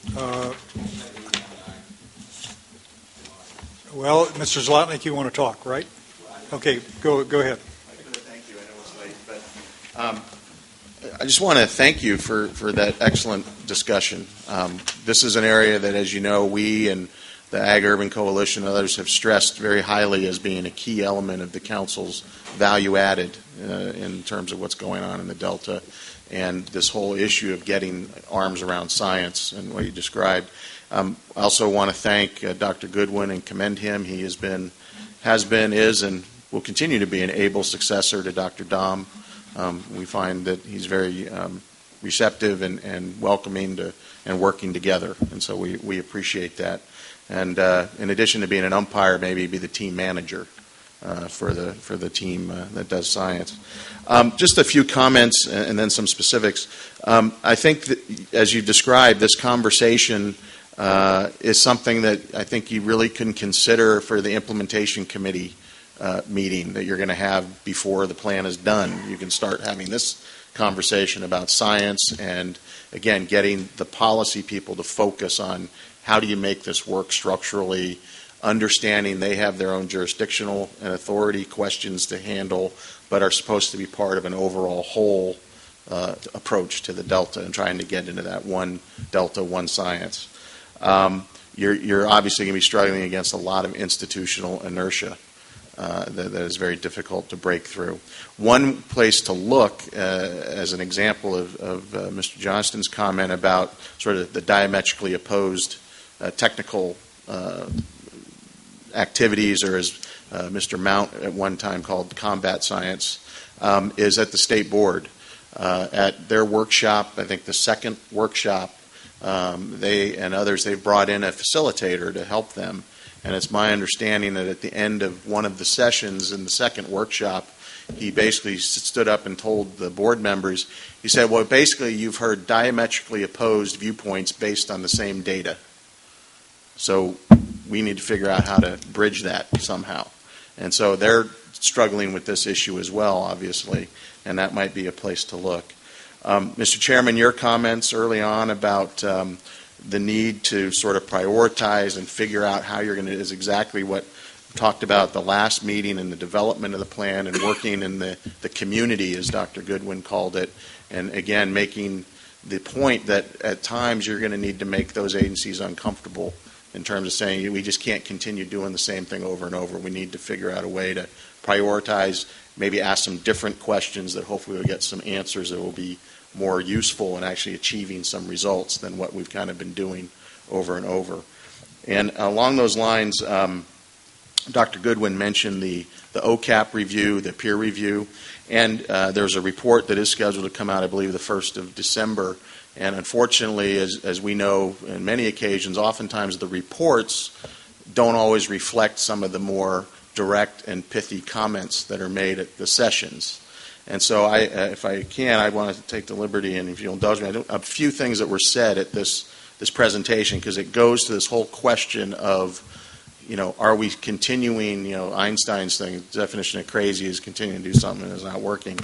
Uh, well, Mr. Zlotnick, you want to talk, right? Okay, go ahead. Thank you. I know it's late, but I just want to thank you for that excellent discussion. This is an area that, as you know, we and the Ag Urban Coalition and others have stressed very highly as being a key element of the Council's value added in terms of what's going on in the Delta and this whole issue of getting arms around science and what you described. I also want to thank Dr. Goodwin and commend him. He has been, is, and will continue to be an able successor to Dr. Dom. We find that he's very receptive and welcoming to and working together, and so we appreciate that. And in addition to being an umpire, maybe be the team manager for the team that does science. Just a few comments and then some specifics. I think that, as you described, this conversation is something that I think you really can consider for the implementation committee meeting that you're going to have before the plan is done. You can start having this conversation about science and, again, getting the policy people to focus on how do you make this work structurally, understanding they have their own jurisdictional and authority questions to handle, but are supposed to be part of an overall whole approach to the Delta and trying to get into that one Delta, one science. You're obviously going to be struggling against a lot of institutional inertia that is very difficult to break through. One place to look, as an example of Mr. Johnston's comment about sort of the diametrically opposed technical activities, or as Mr. Mount at one time called combat science, is at the State Board. At their workshop, I think the second workshop, they and others, they've brought in a facilitator to help them. And it's my understanding that at the end of one of the sessions in the second workshop, he basically stood up and told the board members, he said, well, basically you've heard diametrically opposed viewpoints based on the same data. So we need to figure out how to bridge that somehow. And so they're struggling with this issue as well, obviously, and that might be a place to look. Mr. Chairman, your comments early on about the need to sort of prioritize and figure out how you're going to, is exactly what we talked about at the last meeting in the development of the plan and working in the community, as Dr. Goodwin called it, and again making the point that at times you're going to need to make those agencies uncomfortable in terms of saying we just can't continue doing the same thing over and over. We need to figure out a way to prioritize, maybe ask some different questions that hopefully will get some answers that will be more useful in actually achieving some results than what we've kind of been doing over and over. And along those lines, Dr. Goodwin mentioned the OCAP review, the peer review, and there's a report that is scheduled to come out, I believe, the 1st of December. And unfortunately, as we know, in many occasions, oftentimes the reports don't always reflect some of the more direct and pithy comments that are made at the sessions. And so, if I can, I want to take the liberty, and if you'll indulge me, a few things that were said at this presentation, because it goes to this whole question of, are we continuing, Einstein's thing, definition of crazy is continuing to do something that's not working.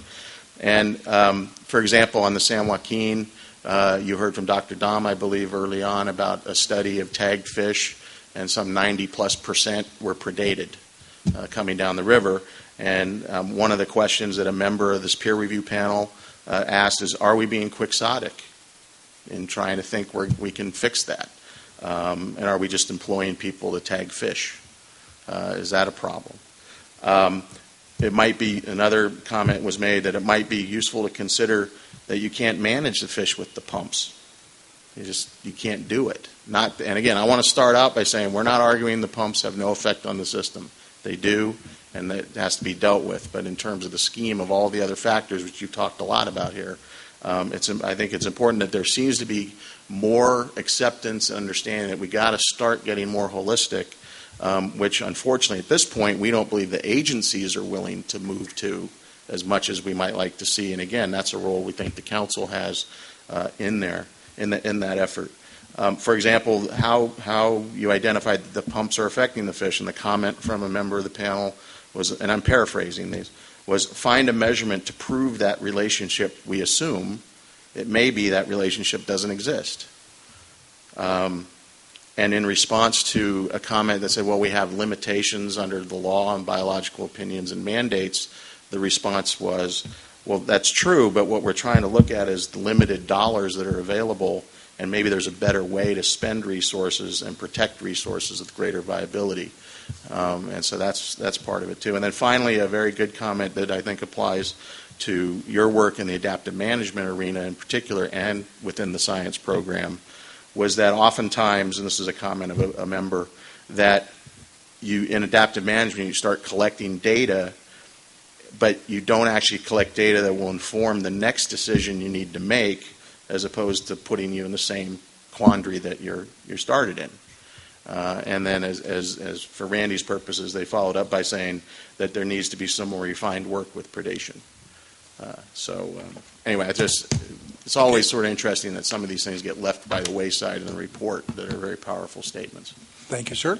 And, for example, on the San Joaquin, you heard from Dr. Dom, I believe, early on about a study of tagged fish, and some 90+% were predated coming down the river. And one of the questions that a member of this peer review panel asked is, are we being quixotic in trying to think where we can fix that? And are we just employing people to tag fish? Is that a problem? It might be, another comment was made that it might be useful to consider that you can't manage the fish with the pumps. You can't do it. And again, I want to start out by saying we're not arguing the pumps have no effect on the system. They do, and that has to be dealt with. But in terms of the scheme of all the other factors, which you've talked a lot about here, I think it's important that there seems to be more acceptance and understanding that we got to start getting more holistic, which unfortunately at this point we don't believe the agencies are willing to move to as much as we might like to see. And again, that's a role we think the council has in that effort. For example, how you identified the pumps are affecting the fish, and the comment from a member of the panel was, and I'm paraphrasing these, was find a measurement to prove that relationship we assume. It may be that relationship doesn't exist. And in response to a comment that said, well, we have limitations under the law on biological opinions and mandates, the response was, well, that's true, but what we're trying to look at is the limited dollars that are available, and maybe there's a better way to spend resources and protect resources with greater viability. And so that's part of it, too. And then finally, a very good comment that I think applies to your work in the adaptive management arena in particular and within the science program was that oftentimes, and this is a comment of a member, that in adaptive management you start collecting data, but you don't actually collect data that will inform the next decision you need to make, as opposed to putting you in the same quandary that you're started in. And then as for Randy's purposes, they followed up by saying that there needs to be some more refined work with predation. Anyway, it's always sort of interesting that some of these things get left by the wayside in the report that are very powerful statements. Thank you, sir.